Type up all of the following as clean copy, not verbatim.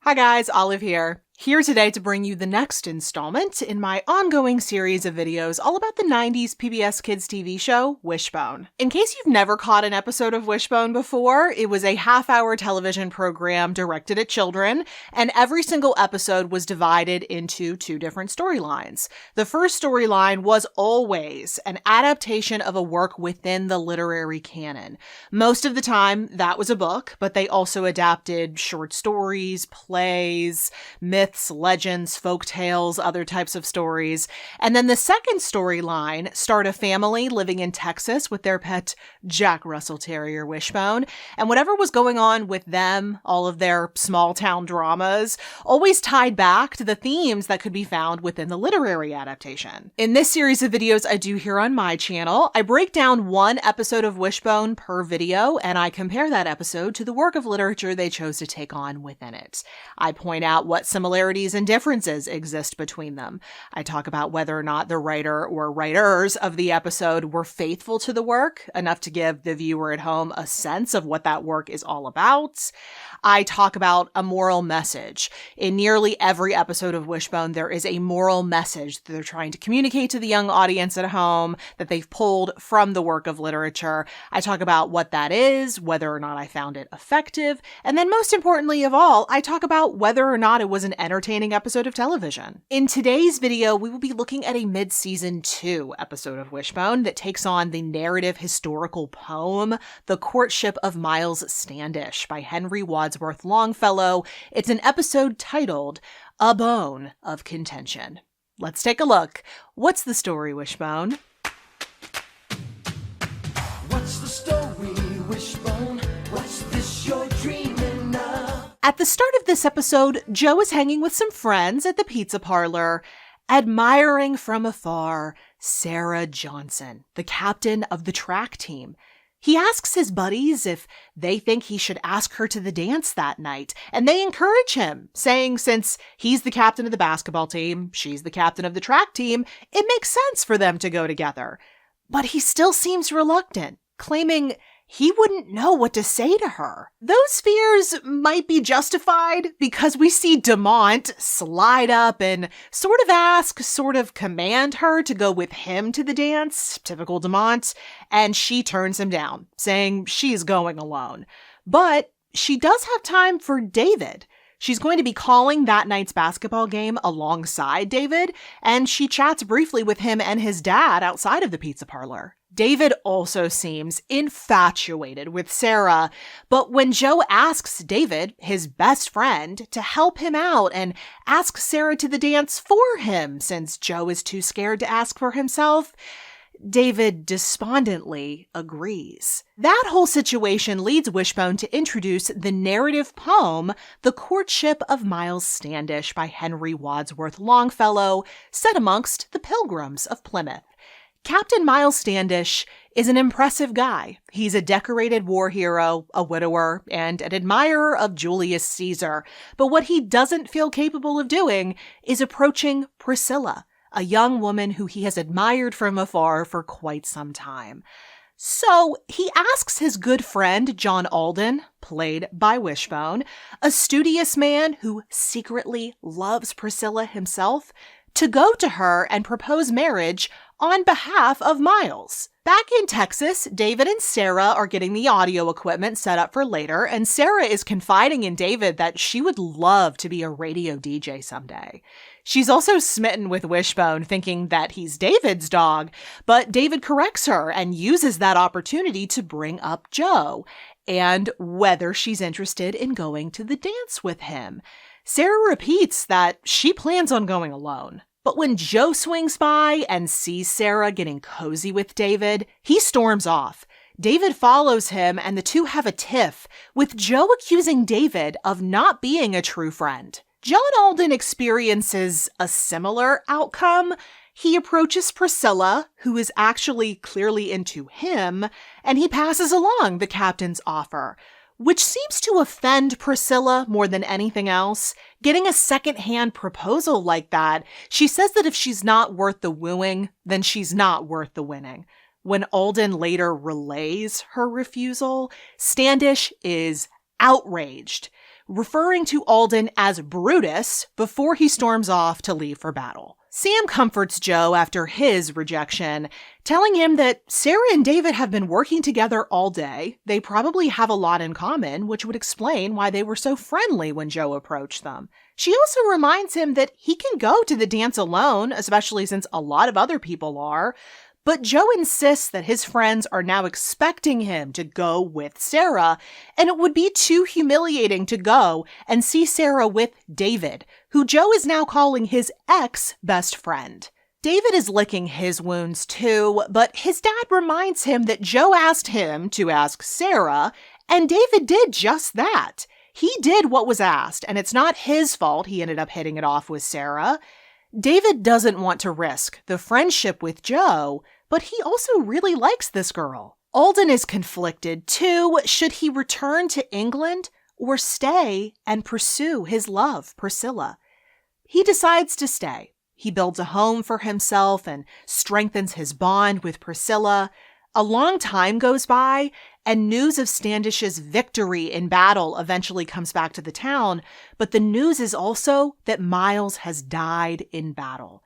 Hi guys, Olive here. Here today to bring you the next installment in my ongoing series of videos all about the 90s PBS Kids TV show, Wishbone. In case you've never caught an episode of Wishbone before, it was a half-hour television program directed at children, and every single episode was divided into two different storylines. The first storyline was always an adaptation of a work within the literary canon. Most of the time, that was a book, but they also adapted short stories, plays, myths, legends, folk tales, other types of stories. And then the second storyline starred a family living in Texas with their pet Jack Russell Terrier Wishbone. And whatever was going on with them, all of their small town dramas, always tied back to the themes that could be found within the literary adaptation. In this series of videos I do here on my channel, I break down one episode of Wishbone per video, and I compare that episode to the work of literature they chose to take on within it. I point out what similarities and differences exist between them. I talk about whether or not the writer or writers of the episode were faithful to the work, enough to give the viewer at home a sense of what that work is all about. I talk about a moral message. In nearly every episode of Wishbone, there is a moral message that they're trying to communicate to the young audience at home that they've pulled from the work of literature. I talk about what that is, whether or not I found it effective, and then most importantly of all, I talk about whether or not it was an entertaining episode of television. In today's video, we will be looking at a mid-season 2 episode of Wishbone that takes on the narrative historical poem, The Courtship of Miles Standish by Henry Wadsworth Longfellow. It's an episode titled A Bone of Contention. Let's take a look. What's the story, Wishbone? What's the story, Wishbone? What's this you're dreaming of? At the start of this episode, Joe is hanging with some friends at the pizza parlor, admiring from afar Sarah Johnson, the captain of the track team. He asks his buddies if they think he should ask her to the dance that night, and they encourage him, saying since he's the captain of the basketball team, she's the captain of the track team, it makes sense for them to go together. But he still seems reluctant, claiming he wouldn't know what to say to her. Those fears might be justified because we see Demont slide up and sort of ask, sort of command her to go with him to the dance, typical Demont, and she turns him down, saying she's going alone. But she does have time for David. She's going to be calling that night's basketball game alongside David, and she chats briefly with him and his dad outside of the pizza parlor. David also seems infatuated with Sarah, but when Joe asks David, his best friend, to help him out and ask Sarah to the dance for him since Joe is too scared to ask for himself, David despondently agrees. That whole situation leads Wishbone to introduce the narrative poem, The Courtship of Miles Standish by Henry Wadsworth Longfellow, set amongst the Pilgrims of Plymouth. Captain Miles Standish is an impressive guy. He's a decorated war hero, a widower, and an admirer of Julius Caesar. But what he doesn't feel capable of doing is approaching Priscilla, a young woman who he has admired from afar for quite some time. So he asks his good friend John Alden, played by Wishbone, a studious man who secretly loves Priscilla himself, to go to her and propose marriage on behalf of Miles. Back in Texas, David and Sarah are getting the audio equipment set up for later, and Sarah is confiding in David that she would love to be a radio DJ someday. She's also smitten with Wishbone, thinking that he's David's dog, but David corrects her and uses that opportunity to bring up Joe, and whether she's interested in going to the dance with him. Sarah repeats that she plans on going alone. But when Joe swings by and sees Sarah getting cozy with David, he storms off. David follows him and the two have a tiff, with Joe accusing David of not being a true friend. John Alden experiences a similar outcome. He approaches Priscilla, who is actually clearly into him, and he passes along the captain's offer, which seems to offend Priscilla more than anything else. Getting a second-hand proposal like that, she says that if she's not worth the wooing, then she's not worth the winning. When Alden later relays her refusal, Standish is outraged. referring to Alden as Brutus before he storms off to leave for battle. Sam comforts Joe after his rejection, telling him that Sarah and David have been working together all day. They probably have a lot in common, which would explain why they were so friendly when Joe approached them. She also reminds him that he can go to the dance alone, especially since a lot of other people are. But Joe insists that his friends are now expecting him to go with Sarah, and it would be too humiliating to go and see Sarah with David, who Joe is now calling his ex-best friend. David is licking his wounds too, but his dad reminds him that Joe asked him to ask Sarah, and David did just that. He did what was asked, and it's not his fault he ended up hitting it off with Sarah. David doesn't want to risk the friendship with Joe, but he also really likes this girl. Alden is conflicted too. Should he return to England or stay and pursue his love, Priscilla? He decides to stay. He builds a home for himself and strengthens his bond with Priscilla. A long time goes by, and news of Standish's victory in battle eventually comes back to the town, but the news is also that Miles has died in battle.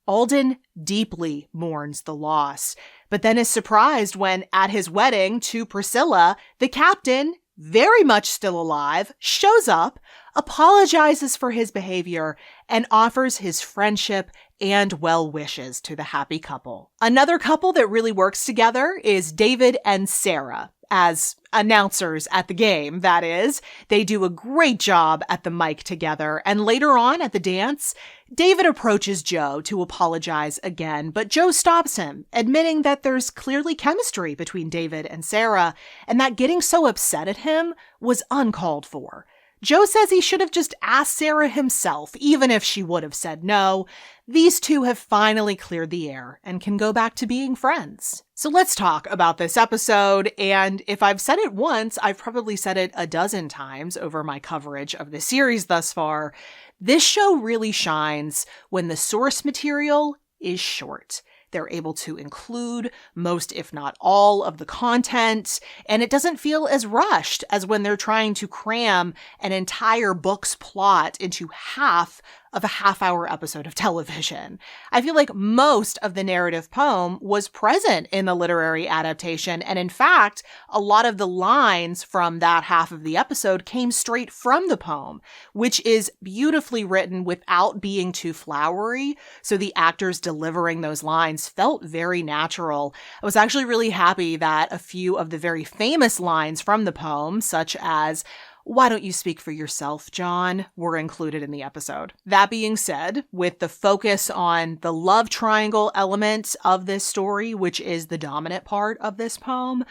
Alden deeply mourns the loss, but then is surprised when, at his wedding to Priscilla, the captain, very much still alive, shows up, apologizes for his behavior, and offers his friendship and well wishes to the happy couple. Another couple that really works together is David and Sarah. As announcers at the game, that is. They do a great job at the mic together, and later on at the dance, David approaches Joe to apologize again, but Joe stops him, admitting that there's clearly chemistry between David and Sarah, and that getting so upset at him was uncalled for. Joe says he should have just asked Sarah himself, even if she would have said no. These two have finally cleared the air and can go back to being friends. So let's talk about this episode, and if I've said it once, I've probably said it a dozen times over my coverage of the series thus far. This show really shines when the source material is short. They're able to include most, if not all, of the content, and it doesn't feel as rushed as when they're trying to cram an entire book's plot into half of a half-hour episode of television. I feel like most of the narrative poem was present in the literary adaptation, and in fact, a lot of the lines from that half of the episode came straight from the poem, which is beautifully written without being too flowery, so the actors delivering those lines felt very natural. I was actually really happy that a few of the very famous lines from the poem, such as "Why don't you speak for yourself, John?" were included in the episode. That being said, with the focus on the love triangle element of this story, which is the dominant part of this poem,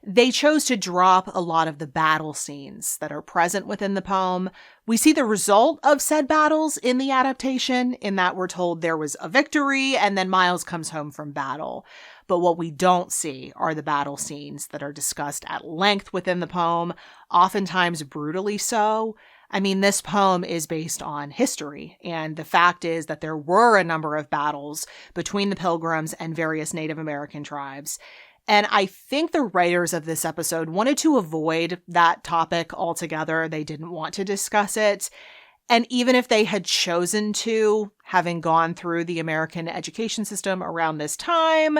they chose to drop a lot of the battle scenes that are present within the poem. We see the result of said battles in the adaptation, in that we're told there was a victory and then Miles comes home from battle. But what we don't see are the battle scenes that are discussed at length within the poem, oftentimes brutally so. I mean, this poem is based on history, and the fact is that there were a number of battles between the Pilgrims and various Native American tribes. And I think the writers of this episode wanted to avoid that topic altogether. They didn't want to discuss it. And even if they had chosen to, having gone through the American education system around this time,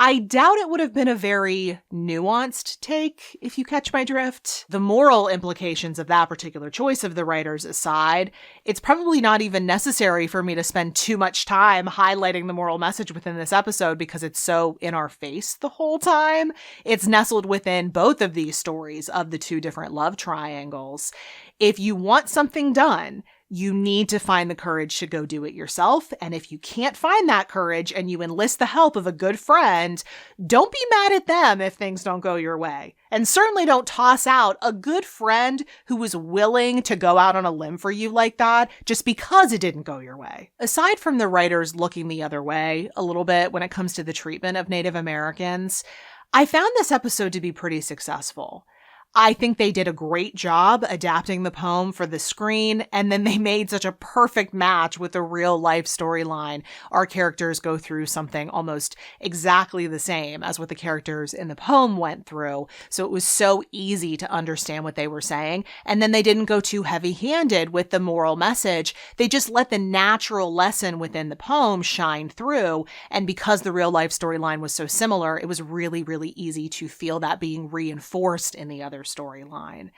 I doubt it would have been a very nuanced take, if you catch my drift. The moral implications of that particular choice of the writers aside, it's probably not even necessary for me to spend too much time highlighting the moral message within this episode because it's so in our face the whole time. It's nestled within both of these stories of the two different love triangles. If you want something done, you need to find the courage to go do it yourself. And if you can't find that courage and you enlist the help of a good friend, don't be mad at them if things don't go your way. And certainly don't toss out a good friend who was willing to go out on a limb for you like that just because it didn't go your way. Aside from the writers looking the other way a little bit when it comes to the treatment of Native Americans, I found this episode to be pretty successful. I think they did a great job adapting the poem for the screen, and then they made such a perfect match with the real life storyline. Our characters go through something almost exactly the same as what the characters in the poem went through, so it was so easy to understand what they were saying. And then they didn't go too heavy-handed with the moral message. They just let the natural lesson within the poem shine through, and because the real life storyline was so similar, it was really, really easy to feel that being reinforced in the other storyline.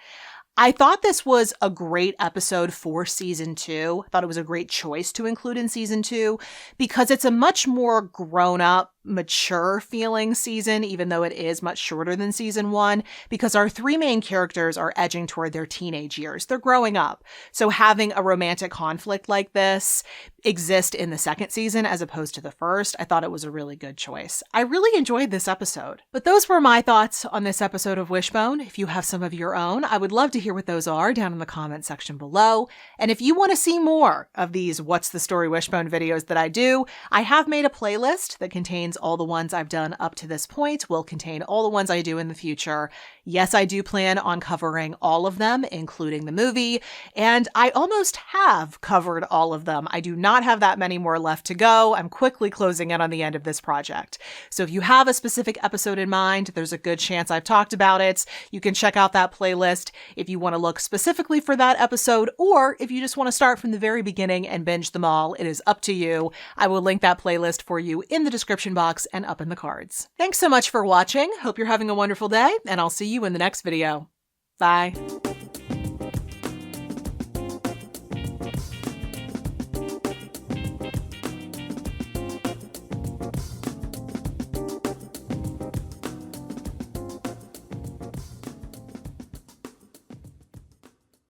I thought this was a great episode for season 2. I thought it was a great choice to include in season 2 because it's a much more grown-up, mature feeling season, even though it is much shorter than season 1, because our 3 main characters are edging toward their teenage years. They're growing up. So having a romantic conflict like this exist in the second season as opposed to the first, I thought it was a really good choice. I really enjoyed this episode. But those were my thoughts on this episode of Wishbone. If you have some of your own, I would love to hear what those are down in the comment section below. And if you want to see more of these What's the Story Wishbone videos that I do, I have made a playlist that contains all the ones I've done up to this point, will contain all the ones I do in the future. Yes, I do plan on covering all of them, including the movie, and I almost have covered all of them. I do not have that many more left to go. I'm quickly closing in on the end of this project. So if you have a specific episode in mind, there's a good chance I've talked about it. You can check out that playlist if you want to look specifically for that episode, or if you just want to start from the very beginning and binge them all, it is up to you. I will link that playlist for you in the description box and up in the cards. Thanks so much for watching. Hope you're having a wonderful day, and I'll see you in the next video. Bye.